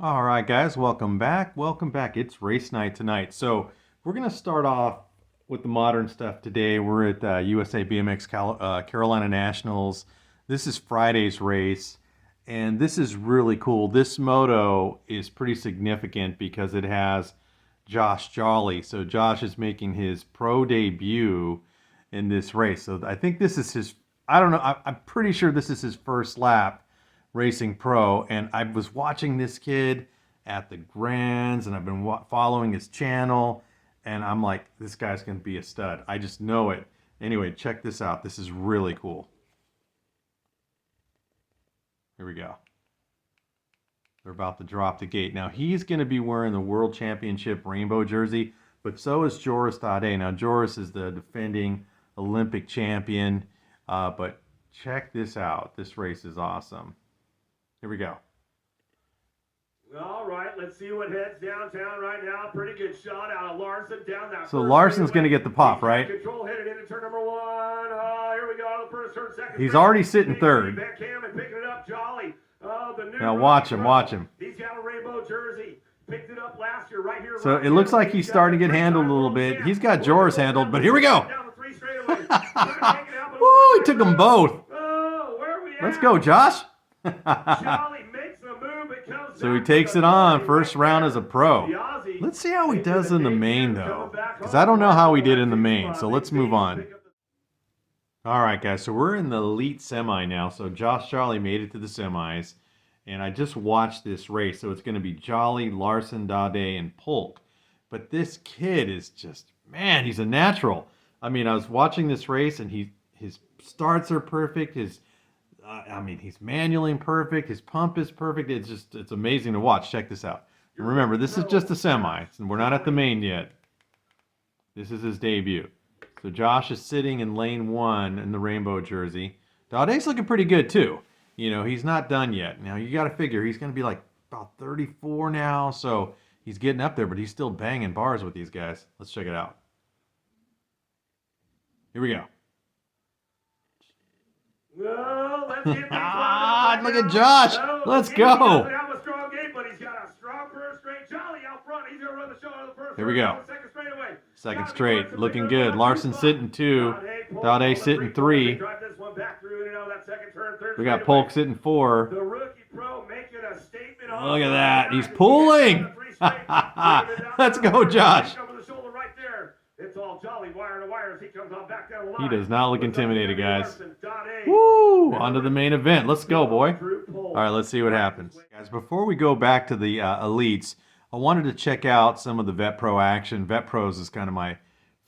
All right, guys, welcome back. Welcome back. It's race night tonight. So we're going to start off with the modern stuff today. We're at USA BMX Carolina Nationals. This is Friday's race, and this is really cool. This moto is pretty significant because it has Josh Jolly. So Josh is making his pro debut in this race. So I think this is his, I don't know, I'm pretty sure this is his first lap racing pro. And I was watching this kid at the Grands, and I've been following his channel, and I'm like, this guy's going to be a stud. I just know it. Anyway, check this out. This is really cool. Here we go. They're about to drop the gate. Now, he's going to be wearing the World Championship rainbow jersey, but so is Joris Dade. Now, Joris is the defending Olympic champion, but check this out. This race is awesome. Here we go. All right, let's see what heads downtown right now. Pretty good shot out of Larson down that. So Larson's going to get the pop, right? Control headed into turn number one. Here we go. The first turn, second. He's already sitting third. Beckham and picking it up. Jolly. Now watch him, watch him. He's got a rainbow jersey. Picked it up last year right here. So it looks like he's starting to get handled a little bit. He's got Joris handled, but here we go. Woo, he took them both. Let's go, Josh. So he takes it on first round as a pro. Let's see how he does in the main, though, because I don't know how he did in the main. So let's move on. All right, guys, so we're in the elite semi now. So Josh Jolly made it to the semis, and I just watched this race. So it's going to be Jolly, Larson, Dade, and Polk. But this kid is just, man, he's a natural. I mean, I was watching this race, and his starts are perfect. He's manualing perfect. His pump is perfect. It's amazing to watch. Check this out. And remember, this is just a semi, and we're not at the main yet. This is his debut. So Josh is sitting in lane one in the rainbow jersey. Dade's looking pretty good too. You know, he's not done yet. Now you got to figure he's going to be like about 34 now, so he's getting up there, but he's still banging bars with these guys. Let's check it out. Here we go. Well, let's get look at Josh. Let's go. Here we go. Second straight. Looking good. Larson sitting two. Dade sitting three. We got Polk sitting four. Look at that. He's pulling. Let's go, Josh. He does not look intimidated, guys. Woo! On to the main event. Let's go, boy. All right, let's see what happens. Guys, before we go back to the elites, I wanted to check out some of the Vet Pro action. Vet Pros is kind of my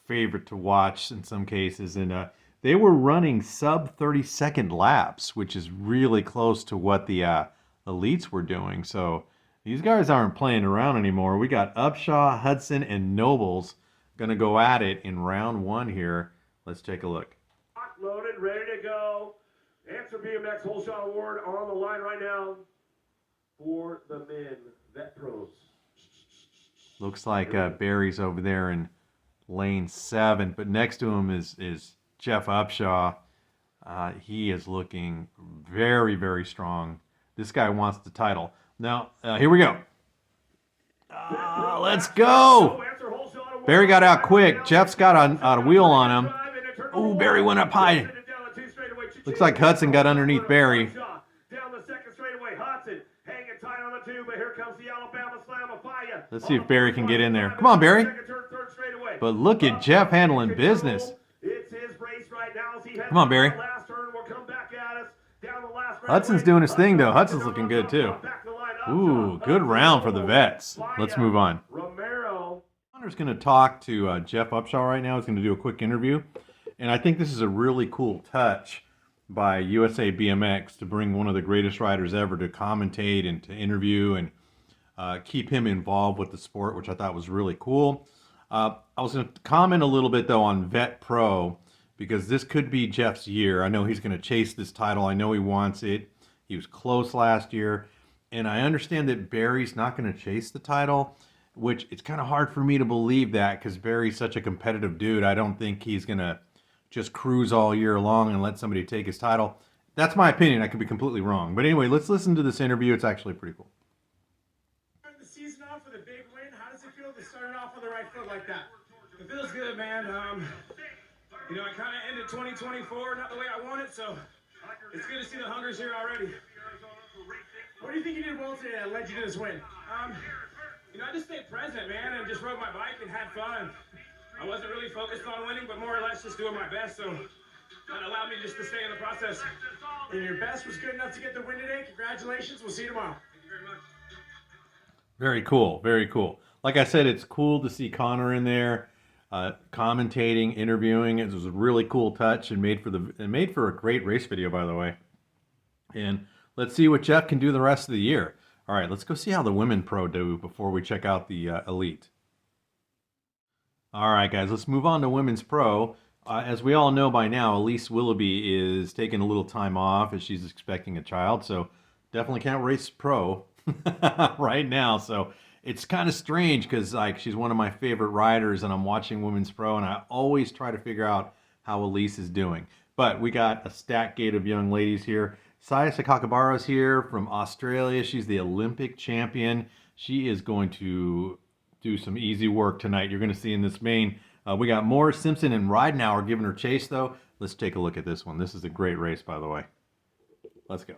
favorite to watch in some cases. And they were running sub 30-second laps, which is really close to what the elites were doing. So these guys aren't playing around anymore. We got Upshaw, Hudson, and Nobles going to go at it in round one here. Let's take a look. Loaded, ready to go. Answer BMX Whole Shot Award on the line right now for the men, Vet Pros. Looks like Barry's over there in lane 7, but next to him is Jeff Upshaw. He is looking very, very strong. This guy wants the title. Now, here we go. Let's go. Barry got out quick. Jeff's got a wheel on him. Oh, Barry went up high. Looks like Hudson got underneath Barry. Let's see if Barry can get in there. Come on, Barry. But look at Jeff handling business. Come on, Barry. Hudson's doing his thing, though. Hudson's looking good, too. Ooh, good round for the vets. Let's move on. Connor's going to talk to Jeff Upshaw right now. He's going to do a quick interview. And I think this is a really cool touch by USA BMX to bring one of the greatest riders ever to commentate and to interview and keep him involved with the sport, which I thought was really cool. I was going to comment a little bit, though, on Vet Pro, because this could be Jeff's year. I know he's going to chase this title. I know he wants it. He was close last year. And I understand that Barry's not going to chase the title, which it's kind of hard for me to believe that because Barry's such a competitive dude. I don't think he's going to just cruise all year long and let somebody take his title. That's my opinion. I could be completely wrong. But anyway, let's listen to this interview. It's actually pretty cool. right foot like that? It feels good, man. You know, I kind of ended 2024 not the way I wanted, so it's good to see the hunger's here already. What do you think you did well today that led you to this win? You know, I just stayed present, man, and just rode my bike and had fun. I wasn't really focused on winning, but more or less just doing my best, so that allowed me just to stay in the process. And your best was good enough to get the win today. Congratulations. We'll see you tomorrow. Thank you very much. Very cool, very cool. Like I said, it's cool to see Connor in there, commentating, interviewing. It was a really cool touch and made for a great race video, by the way. And let's see what Jeff can do the rest of the year. All right, let's go see how the women pro do before we check out the elite. All right, guys, let's move on to women's pro. As we all know by now, Elise Willoughby is taking a little time off as she's expecting a child, so definitely can't race pro right now. So it's kind of strange because like she's one of my favorite riders, and I'm watching women's pro, and I always try to figure out how Elise is doing. But we got a stacked gate of young ladies here. Saya Sakakibara's here from Australia. She's the Olympic champion. She is going to do some easy work tonight. You're going to see in this main. We got Morris Simpson and Ridenauer giving her chase, though. Let's take a look at this one. This is a great race, by the way. Let's go.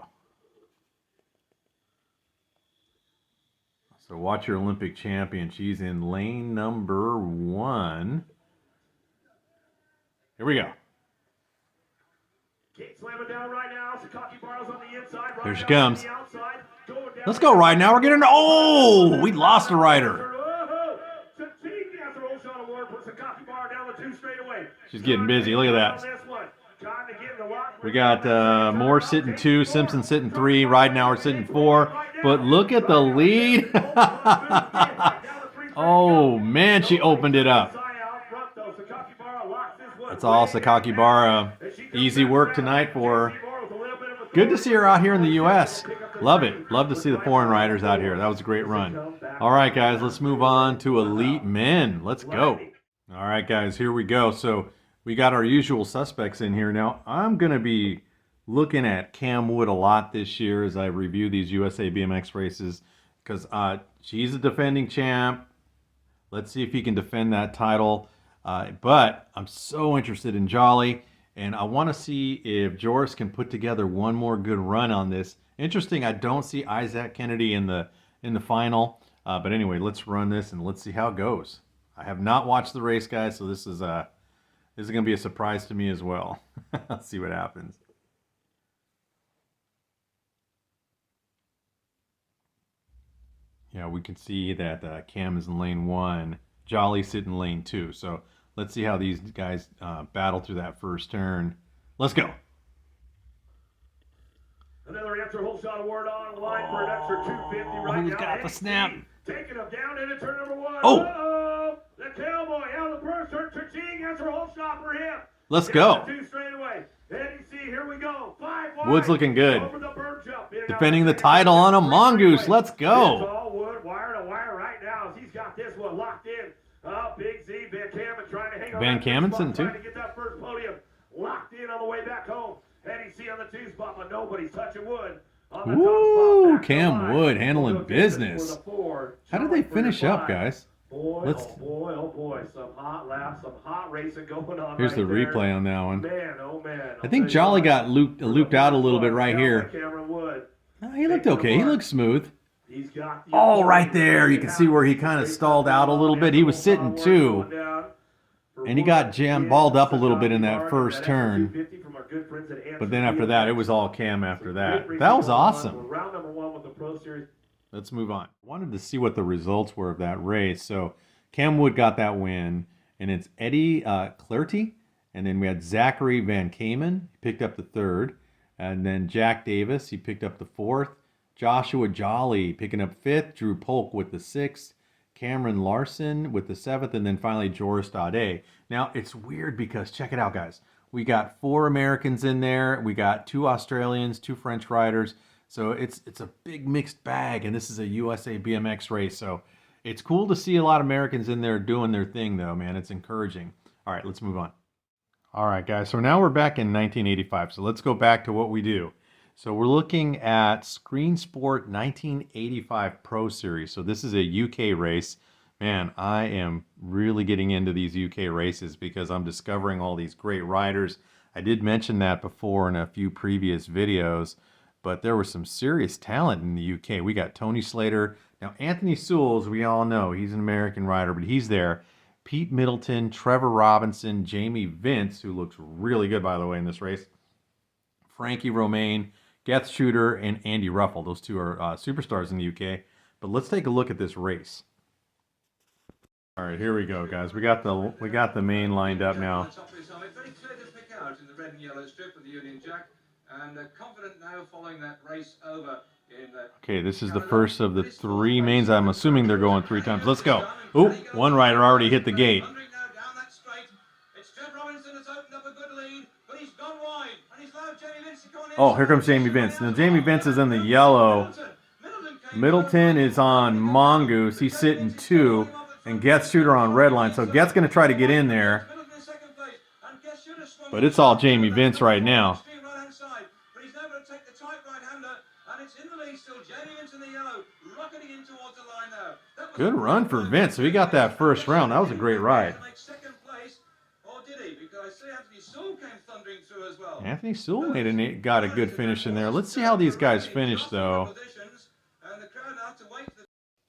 So watch your Olympic champion. She's in lane number 1. Here we go. Slamming down right now. Sakakibara's on the inside. Here she comes. Let's go right now. We're getting... Oh, we lost a rider. She's getting busy. Look at that. We got Moore sitting 2, Simpson sitting 3, Ridenauer sitting 4. But look at the lead. Oh, man, she opened it up. That's all Sakakibara. Easy work tonight for her. Good to see her out here in the U.S. Love it. Love to see the foreign riders out here. That was a great run. All right, guys, let's move on to elite men. Let's go. All right, guys, here we go. So we got our usual suspects in here. Now, I'm going to be looking at Cam Wood a lot this year as I review these USA BMX races because she's a defending champ. Let's see if he can defend that title. But I'm so interested in Jolly, and I want to see if Joris can put together one more good run on this. Interesting, I don't see Isaac Kennedy in the final. But anyway, let's run this and let's see how it goes. I have not watched the race, guys, so this is going to be a surprise to me as well. Let's see what happens. Yeah, we can see that Cam is in lane 1, Jolly sitting in lane 2. So let's see how these guys battle through that first turn. Let's go. Another answer whole shot award on line for an extra 250 right who's now. got the snap? Taking him down into turn number 1. Oh! The cowboy out of the first turn. Ching, answer whole shot for him. Let's go. 2 straight away. NEC, here we go. 5 wide. Wood's looking good. Over the bird jump. Defending the title on a mongoose. Let's It's go. all Wood, wire to wire right now. As he's got this one locked in. Big Z, Van Kamen trying to hang on. Van that first Kamen's spot, in too. trying to get that first podium locked in on the way back home. NEC on the 2 spot, but nobody's touching Wood. On the top Woo, spot, back to Cam line. Wood handling We'll go get this business. for the 4. How did they Charlie for finish the up, 5. guys? Boy, Let's- oh boy, some hot laps, some hot racing going on. Here's right the there. replay on that one. Man, oh man. I think Jolly got looped out a little bit right here. Cameron Wood. He looked okay. He looked smooth. He's got the Oh, right there. You can see where he kind of stalled out a little bit. He was sitting 2, and he got balled up a little bit in that first turn. But then after that, it was all Cam after that. That was awesome. Round number 1 with the Pro Series. Let's move on. Wanted to see what the results were of that race. So Cam Wood got that win, and it's Eddie Clarty, and then we had Zachary Van Kamen, he picked up the 3rd, and then Jack Davis, he picked up the 4th, Joshua Jolly picking up 5th, Drew Polk with the 6th, Cameron Larson with the 7th, and then finally Joris Daudet. Now, it's weird because, check it out, guys. We got 4 Americans in there. We got 2 Australians, 2 French riders. So it's a big mixed bag, and this is a USA BMX race. So it's cool to see a lot of Americans in there doing their thing, though, man. It's encouraging. All right, let's move on. All right, guys. So now we're back in 1985. So let's go back to what we do. So we're looking at Screen Sport 1985 Pro Series. So this is a UK race. Man, I am really getting into these UK races because I'm discovering all these great riders. I did mention that before in a few previous videos, but there was some serious talent in the UK. We got Tony Slater. Now, Anthony Sewell, as we all know, he's an American rider, but he's there. Pete Middleton, Trevor Robinson, Jamie Vince, who looks really good, by the way, in this race. Frankie Romaine, Geth Shooter, and Andy Ruffle. Those two are superstars in the UK. But let's take a look at this race. All right, here we go, guys. We got the main lined up now. Very clear to pick out in the red and yellow strip with the Union Jack, and confident now following that race over. Okay, this is the first of the three mains. I'm assuming they're going 3 times. Let's go. Oh, one rider already hit the gate. Oh, here comes Jamie Vince. Now, Jamie Vince is in the yellow. Middleton is on Mongoose. He's sitting 2. And Geth Shooter on red line. So Geth's going to try to get in there. But it's all Jamie Vince right now. Good run for Vince. So he got that first round. That was a great ride. Anthony Sewell got a good finish in there. Let's see how these guys finish, though.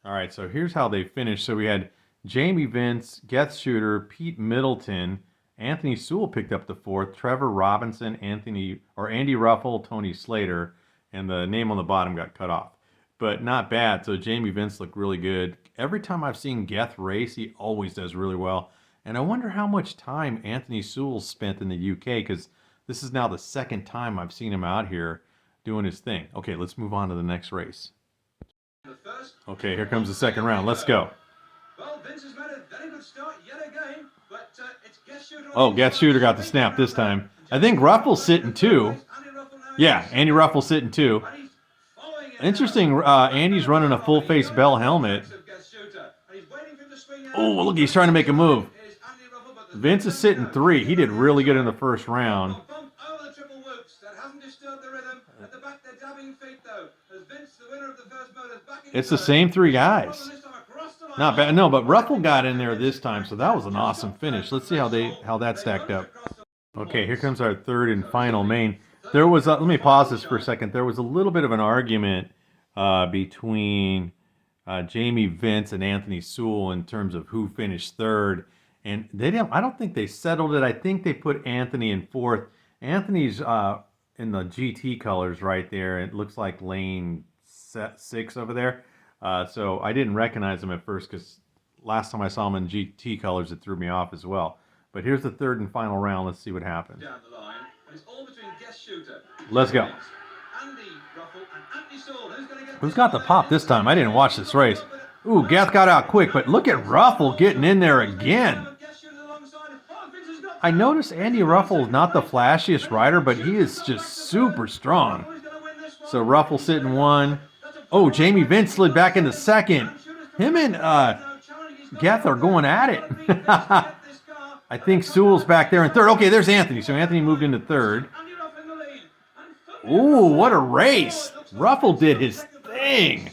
All right, so here's how they finished. So we had Jamie Vince, Geth Shooter, Pete Middleton, Anthony Sewell picked up the 4th, Trevor Robinson, Andy Ruffle, Tony Slater, and the name on the bottom got cut off. But not bad. So Jamie Vince looked really good. Every time I've seen Geth race, he always does really well. And I wonder how much time Anthony Sewell spent in the UK, because this is now the 2nd time I've seen him out here doing his thing. Okay, let's move on to the next race. Okay, here comes the 2nd round. Let's go. Well, Vince has made a very good start yet again, but it's Geth Shooter. Oh, Geth Shooter got the snap this time. I think Ruffle's sitting 2. Yeah, Andy Ruffle's sitting 2. Interesting, Andy's running a full-face Bell helmet. Oh, look, he's trying to make a move. Vince is sitting 3. He did really good in the first round. It's the same 3 guys. Not bad. No, but Ruffle got in there this time, so that was an awesome finish. Let's see how that stacked up. Okay, here comes our 3rd and final main. There was let me pause this for a second. There was a little bit of an argument between Jamie Vince and Anthony Sewell in terms of who finished 3rd, and I don't think they settled it. I think they put Anthony in 4th. Anthony's in the GT colors right there. It looks like lane 6 over there. So I didn't recognize him at first because last time I saw him in GT colors, it threw me off as well. But here's the 3rd and final round. Let's see what happens. Down the line, it's all between Geth Shooter. Let's go. Who's got the pop this time? I didn't watch this race. Ooh, Geth got out quick, but look at Ruffle getting in there again. I noticed Andy Ruffle is not the flashiest rider, but he is just super strong. So Ruffle sitting 1. Oh, Jamie Vince slid back into 2nd. Him and Geth are going at it. I think Sewell's back there in 3rd. Okay, there's Anthony. So Anthony moved into 3rd. Ooh, what a race. Ruffle did his thing.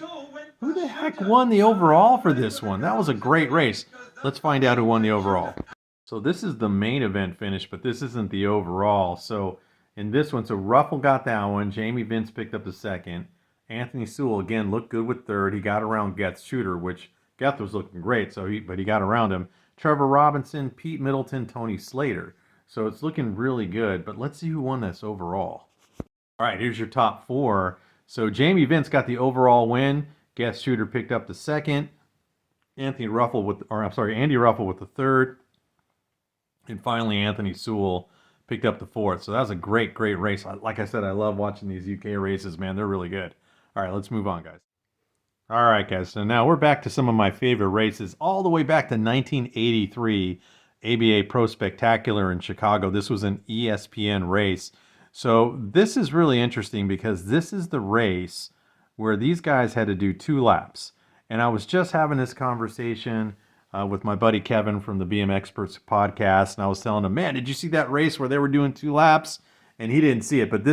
Who the heck won the overall for this one? That was a great race. Let's find out who won the overall. So this is the main event finish, but this isn't the overall. So in this one, so Ruffle got that one. Jamie Vince picked up the 2nd. Anthony Sewell, again, looked good with 3rd. He got around Geth Shooter, which Geth was looking great, but he got around him. Trevor Robinson, Pete Middleton, Tony Slater. So it's looking really good, but let's see who won this overall. All right, here's your top 4. So Jamie Vince got the overall win. Geth Shooter picked up the 2nd. Andy Ruffle with the 3rd. And finally, Anthony Sewell picked up the 4th. So that was a great, great race. Like I said, I love watching these UK races, man. They're really good. All right, let's move on, guys. All right, guys. So now we're back to some of my favorite races, all the way back to 1983 ABA Pro Spectacular in Chicago. This was an ESPN race. So this is really interesting because this is the race where these guys had to do 2 laps. And I was just having this conversation with my buddy Kevin from the BMX Experts podcast, and I was telling him, man, did you see that race where they were doing 2 laps? And he didn't see it. But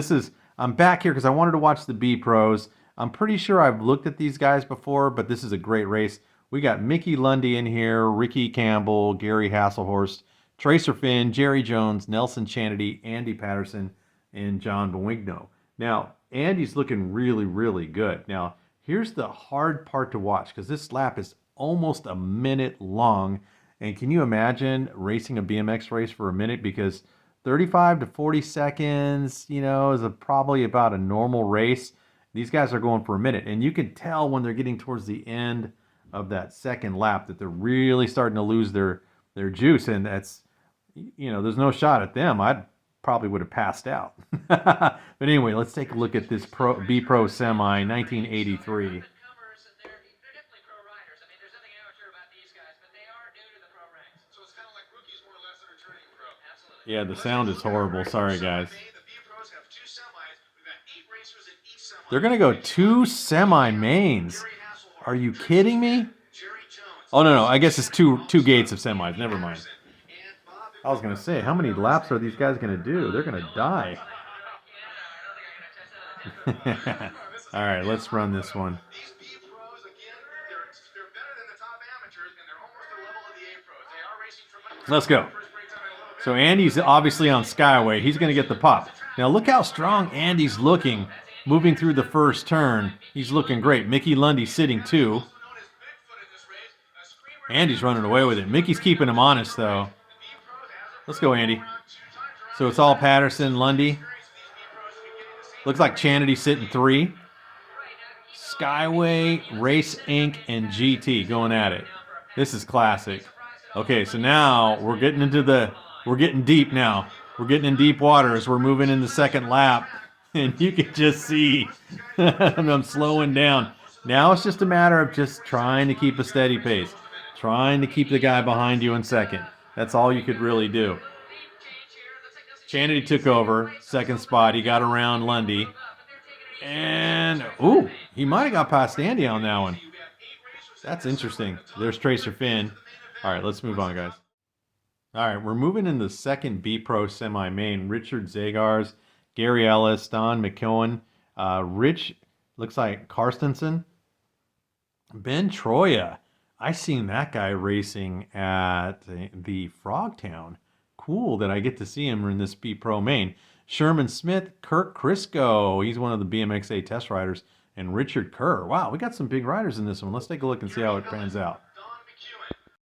I'm back here because I wanted to watch the B Pros. I'm pretty sure I've looked at these guys before, but this is a great race. We got Mickey Lundy in here, Ricky Campbell, Gary Hasselhorst, Tracer Finn, Jerry Jones, Nelson Chanity, Andy Patterson, and John Boigno. Now, Andy's looking really, really good. Now, here's the hard part to watch because this lap is almost a minute long. And can you imagine racing a BMX race for a minute? Because 35 to 40 seconds, is probably about a normal race. These guys are going for a minute. And you can tell when they're getting towards the end of that second lap that they're really starting to lose their juice. And that's, there's no shot at them. I probably would have passed out. But anyway, let's take a look at this B Pro Semi 1983. Yeah, the sound is horrible. Sorry, guys. They're going to go 2 semi-mains. Are you kidding me? Oh, no. I guess it's two gates of semis. Never mind. I was going to say, how many laps are these guys going to do? They're going to die. All right, let's run this one. Let's go. So Andy's obviously on Skyway. He's going to get the pop. Now look how strong Andy's looking moving through the first turn. He's looking great. Mickey Lundy sitting 2. Andy's running away with it. Mickey's keeping him honest, though. Let's go, Andy. So it's all Patterson, Lundy. Looks like Chanity sitting 3. Skyway, Race Inc., and GT going at it. This is classic. Okay, so now we're getting deep now. We're getting in deep water as we're moving in the second lap. And you can just see I'm slowing down. Now it's just a matter of just trying to keep a steady pace. Trying to keep the guy behind you in second. That's all you could really do. Chanity took over, second spot. He got around Lundy. And, ooh, he might have got past Andy on that one. That's interesting. There's Tracer Finn. All right, let's move on, guys. All right, we're moving in the second B Pro semi-main. Richard Zagars, Gary Ellis, Don McKeown, Rich, looks like Karstensen, Ben Troya. I seen that guy racing at the Frogtown. Cool that I get to see him in this B Pro main. Sherman Smith, Kirk Crisco. He's one of the BMXA test riders. And Richard Kerr. Wow, we got some big riders in this one. Let's take a look and see how it pans out.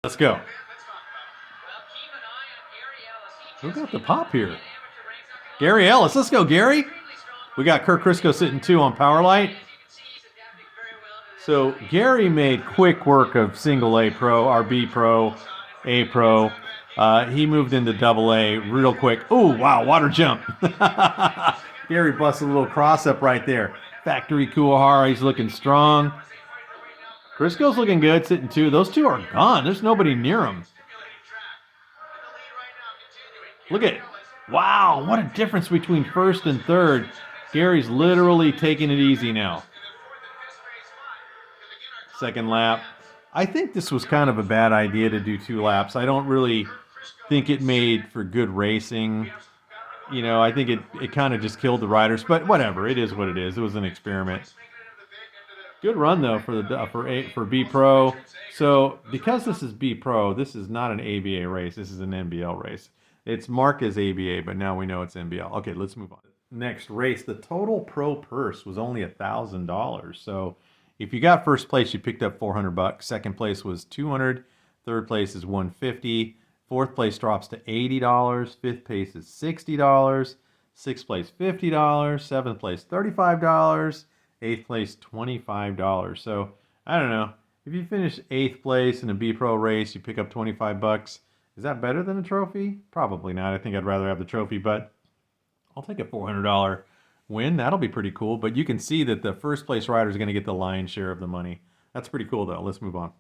Let's go. Who got the pop here? Gary Ellis. Let's go, Gary. We got Kirk Crisco sitting 2 on Powerlight. So Gary made quick work of single A Pro, or B Pro, A Pro. He moved into double A real quick. Oh, wow, water jump. Gary busted a little cross up right there. Factory Kuwahara, he's looking strong. Crisco's looking good, sitting 2. Those 2 are gone. There's nobody near them. Look at it. Wow, what a difference between first and third. Gary's literally taking it easy now. Second lap. I think this was kind of a bad idea to do 2 laps. I don't really think it made for good racing. I think it kind of just killed the riders, but whatever. It is what it is. It was an experiment. Good run though for B Pro. So because this is B Pro, this is not an ABA race. This is an NBL race. It's marked as ABA, but now we know it's NBL. Okay, let's move on. Next race, the total pro purse was only $1,000. So if you got first place, you picked up $400. Second place was $200. Third place is $150. Fourth place drops to $80. Fifth place is $60. Sixth place $50. Seventh place $35. Eighth place $25. So I don't know. If you finish 8th place in a B Pro race, you pick up $25. Is that better than a trophy? Probably not. I think I'd rather have the trophy, but I'll take a $400 win. That'll be pretty cool. But you can see that the first place rider is going to get the lion's share of the money. That's pretty cool, though. Let's move on.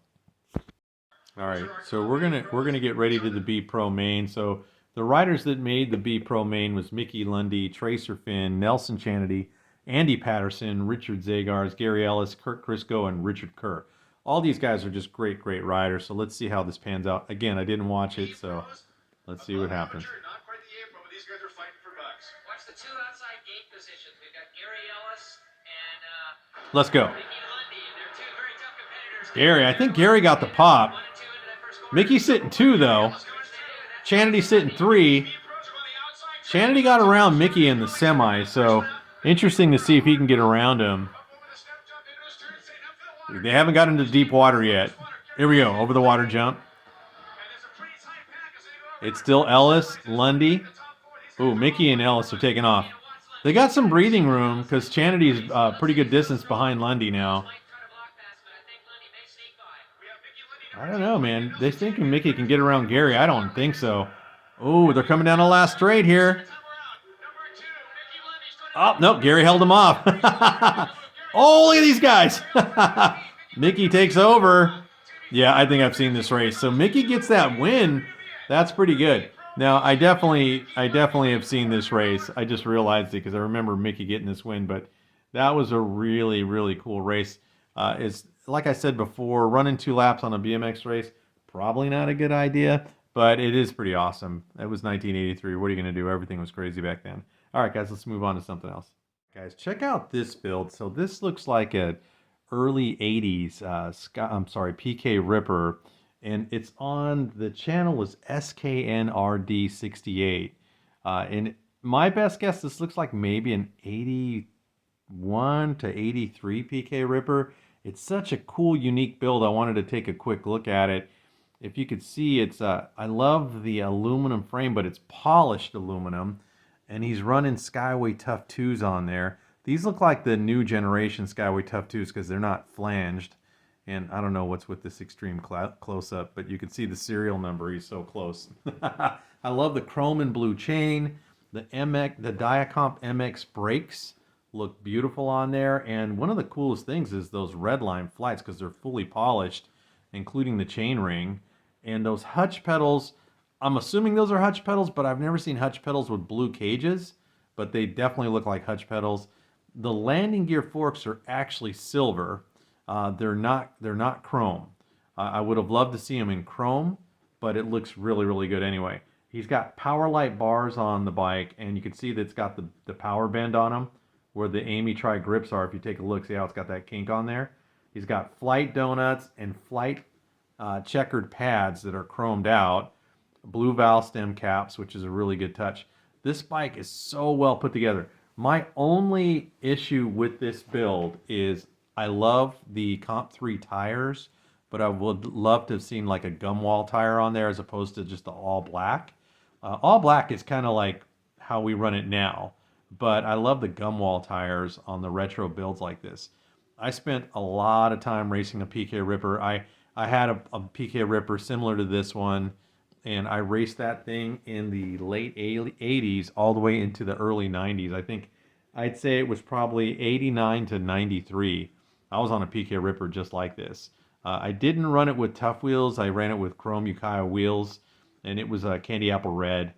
All right, so we're gonna get ready to the B Pro main. So the riders that made the B Pro main was Mickey Lundy, Tracer Finn, Nelson Chanity, Andy Patterson, Richard Zagars, Gary Ellis, Kirk Crisco, and Richard Kerr. All these guys are just great riders. So let's see how this pans out. Again, I didn't watch it, so let's see what happens. Not quite the A Pro, but these guys are fighting for bucks. Watch the 2 outside gate positions. We've got Gary Ellis and let's go. Mickey Lundy. They're 2 very tough competitors Gary, I think Gary got the pop. Mickey's sitting 2, though. Chanity's sitting 3. Chanity got around Mickey in the semi, so interesting to see if he can get around him. They haven't got into deep water yet. Here we go, over the water jump. It's still Ellis, Lundy. Ooh, Mickey and Ellis are taking off. They got some breathing room because Chanity's pretty good distance behind Lundy now. I don't know, man. They think Mickey can get around Gary. I don't think so. Oh, they're coming down the last straight here. Oh, nope, Gary held him off. Oh, look at these guys. Mickey takes over. Yeah, I think I've seen this race. So Mickey gets that win. That's pretty good. Now, I definitely have seen this race. I just realized it because I remember Mickey getting this win, but that was a really, really cool race. It's like I said before, running 2 laps on a BMX race, probably not a good idea, but it is pretty awesome. It was 1983. What are you going to do? Everything was crazy back then. All right, guys, let's move on to something else. Guys, check out this build. So this looks like a early 80s PK Ripper, and it's on, the channel was SKNRD68. And my best guess, this looks like maybe an 81 to 83 PK Ripper. It's such a cool, unique build. I wanted to take a quick look at it. If you could see, it's I love the aluminum frame, but it's polished aluminum, and he's running Skyway Tough 2s on there. These look like the new generation Skyway Tough 2s because they're not flanged. And I don't know what's with this extreme close-up, but you can see the serial number. He's so close. I love the chrome and blue chain. The Diacomp MX brakes look beautiful on there. And one of the coolest things is those red line flights because they're fully polished, including the chain ring. And those hutch pedals, I'm assuming those are hutch pedals, but I've never seen hutch pedals with blue cages, but they definitely look like hutch pedals. The landing gear forks are actually silver. They're not chrome. I would have loved to see them in chrome, but it looks really, really good anyway. He's got power light bars on the bike, and you can see that it's got the power bend on them, where the Amy Tri grips are. If you take a look, see how it's got that kink on there? He's got flight donuts and flight checkered pads that are chromed out, blue valve stem caps, which is a really good touch. This bike is so well put together. My only issue with this build is I love the Comp 3 tires, but I would love to have seen like a gum wall tire on there as opposed to just the all black. All black is kind of like how we run it now, but I love the gum wall tires on the retro builds like this. I spent a lot of time racing a PK Ripper. I had a PK Ripper similar to this one, and I raced that thing in the late 80s all the way into the early 90s. I think I'd say it was probably 89 to 93. I was on a PK Ripper just like this. I didn't run it with tough wheels. I ran it with chrome Ukiah wheels, and it was a candy apple red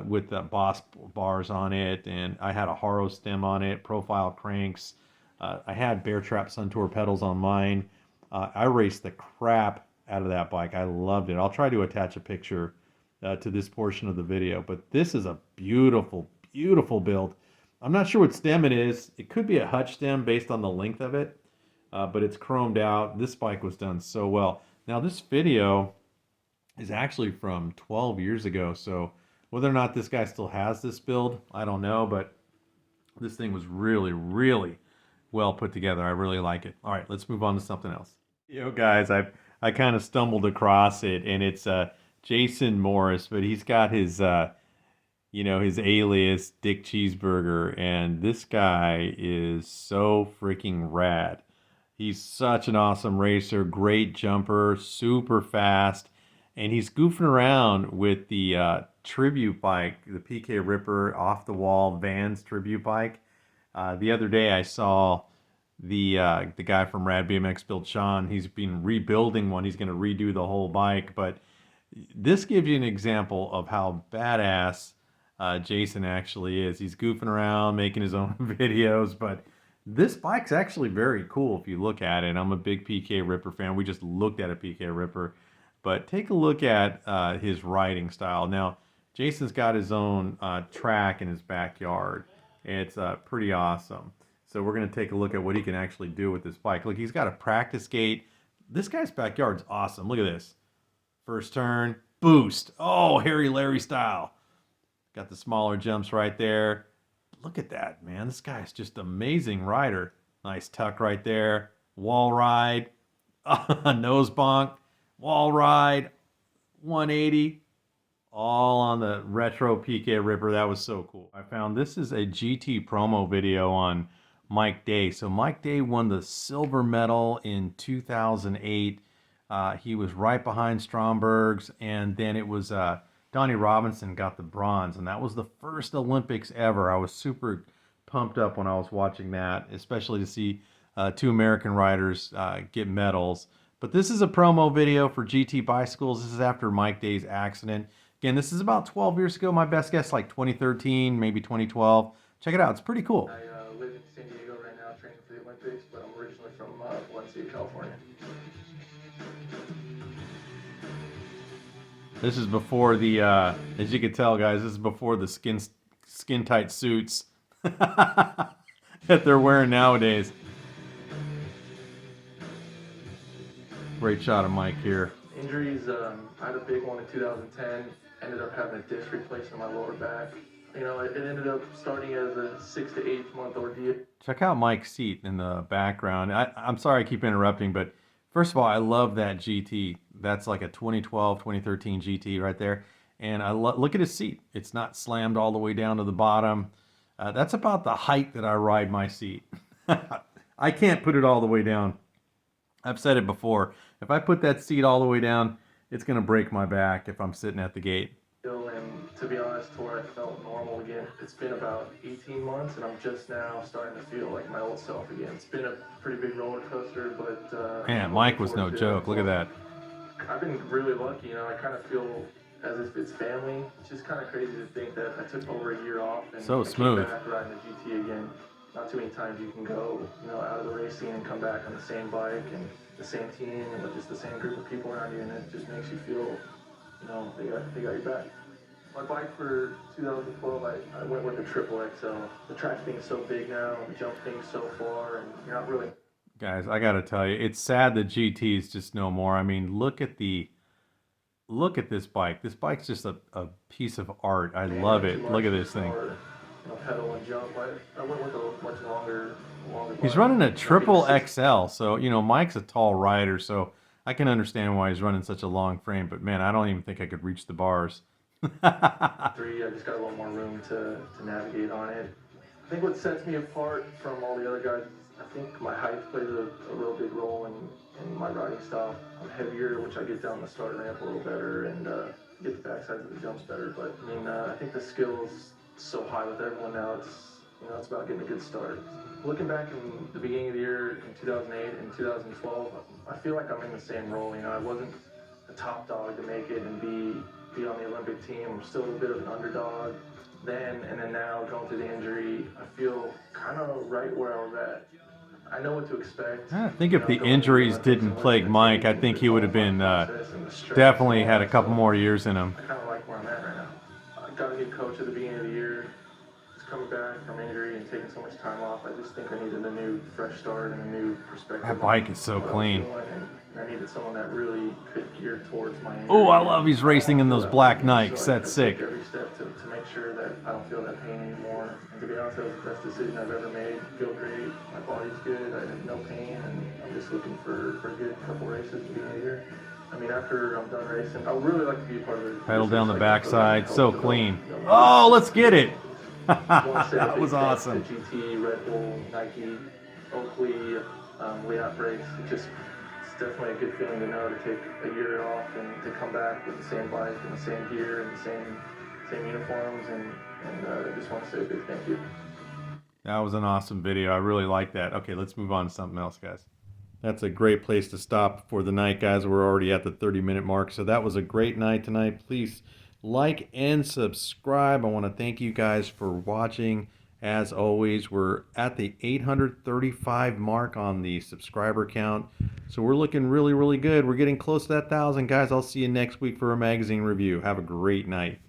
with the Boss bars on it, and I had a Haro stem on it, profile cranks. I had Bear Trap Suntour pedals on mine. I raced the crap out of that bike. I loved it. I'll try to attach a picture to this portion of the video, but this is a beautiful, beautiful build. I'm not sure what stem it is. It could be a hutch stem based on the length of it, but it's chromed out. This bike was done so well. Now, this video is actually from 12 years ago, so whether or not this guy still has this build, I don't know, but this thing was really, really well put together. I really like it. All right, let's move on to something else. Yo, guys, I kind of stumbled across it, and it's Jason Morris, but he's got his his alias, Dick Cheeseburger, and this guy is so freaking rad. He's such an awesome racer, great jumper, super fast, and he's goofing around with the tribute bike, the PK Ripper off-the-wall Vans tribute bike. The other day I saw the guy from Rad BMX Build, Sean. He's been rebuilding one. He's going to redo the whole bike, but this gives you an example of how badass Jason actually is. He's goofing around, making his own videos, but this bike's actually very cool if you look at it. I'm a big PK Ripper fan. We just looked at a PK Ripper, but take a look at his riding style. Now, Jason's got his own track in his backyard. It's pretty awesome. So we're going to take a look at what he can actually do with this bike. Look, he's got a practice gate. This guy's backyard's awesome. Look at this. First turn, boost. Oh, Harry Larry style. Got the smaller jumps right there. Look at that, man. This guy's just amazing rider. Nice tuck right there. Wall ride. Nose bonk. Wall ride. 180. All on the retro PK Ripper. That was so cool. I found this is a GT promo video on Mike Day. So Mike Day won the silver medal in 2008. He was right behind Stromberg's, and then it was Donnie Robinson got the bronze, and that was the first Olympics ever. I was super pumped up when I was watching that, especially to see two American riders get medals. But this is a promo video for GT Bicycles. This is after Mike Day's accident. Again, this is about 12 years ago. My best guess, like 2013, maybe 2012. Check it out. It's pretty cool. I live in San Diego right now, training for the Olympics, but I'm originally from Valencia, California. This is before the, as you can tell, guys, this is before the skin tight suits that they're wearing nowadays. Great shot of Mike here. Injuries, I had a big one in 2010, ended up having a disc replaced in my lower back. You know, it ended up starting as a 6 to 8 month ordeal. Check out Mike's seat in the background. I'm sorry I keep interrupting, but first of all, I love that GT. That's like a 2012, 2013 GT right there. And I look at his seat. It's not slammed all the way down to the bottom. That's about the height that I ride my seat. I can't put it all the way down. I've said it before. If I put that seat all the way down, it's going to break my back if I'm sitting at the gate. And to be honest, to where I felt normal again, it's been about 18 months, and I'm just now starting to feel like my old self again. It's been a pretty big roller coaster, but... Man, Mike was no joke. Look at that. I've been really lucky, you know. I kind of feel as if it's family. It's just kind of crazy to think that I took over a year off and so smooth. Came back riding the GT again. Not too many times you can go, you know, out of the racing and come back on the same bike and the same team and with just the same group of people around you, and it just makes you feel, you know, they got your back. My bike for 2012, I went with the Triple XL. The track being so big now, the jump being so far, and you're not really... Guys, I got to tell you, it's sad that GT's just no more. I mean, look at this bike. This bike's just a piece of art. I love it. Look at this thing. You know, pedal and jump. I went with a much longer He's bike. running a Triple XL, so, you know, Mike's a tall rider, so I can understand why he's running such a long frame, but man, I don't even think I could reach the bars. I just got a little more room to navigate on it. I think what sets me apart from all the other guys, I think my height plays a real big role in my riding style. I'm heavier, which I get down the start ramp a little better and get the backsides of the jumps better. But I mean, I think the skill's so high with everyone now. It's about getting a good start. Looking back in the beginning of the year in 2008 and 2012, I feel like I'm in the same role. You know, I wasn't the top dog to make it and be on the Olympic team. I'm still a bit of an underdog then, and then now going through the injury, I feel kind of right where I was at. I know what to expect. I think if the injuries didn't plague Mike, I think he would have been definitely had a couple more years in him. I kind of like where I'm at right now. I got a new coach at the beginning of the year. He's coming back from injury and taking so much time off. I just think I needed a new fresh start and a new perspective. That bike is so clean. And I needed someone that really could gear towards my injury. Oh, I love he's racing in those black Nikes. So That's sick. Every step to make sure that I don't feel that pain anymore. And to be honest, that was the best decision I've ever made. I feel great. My body's good. I have no pain, and I'm just looking for a good couple races at the beginning of the year. I mean, after I'm done racing, I would really like to be a part of it. Pedal down the backside, so clean. Oh, let's get it. That was awesome. The GT, Red Bull, Nike, Oakley, Leap race. It's definitely a good feeling to know to take a year off and to come back with the same bike and the same gear and the same uniforms, and I just want to say a big thank you. That was an awesome video. I really like that. Okay, let's move on to something else, guys. That's a great place to stop for the night, guys. We're already at the 30-minute mark, so that was a great night tonight. Please like and subscribe. I want to thank you guys for watching. As always, we're at the 835 mark on the subscriber count, so we're looking really, really good. We're getting close to that 1,000, guys. I'll see you next week for a magazine review. Have a great night.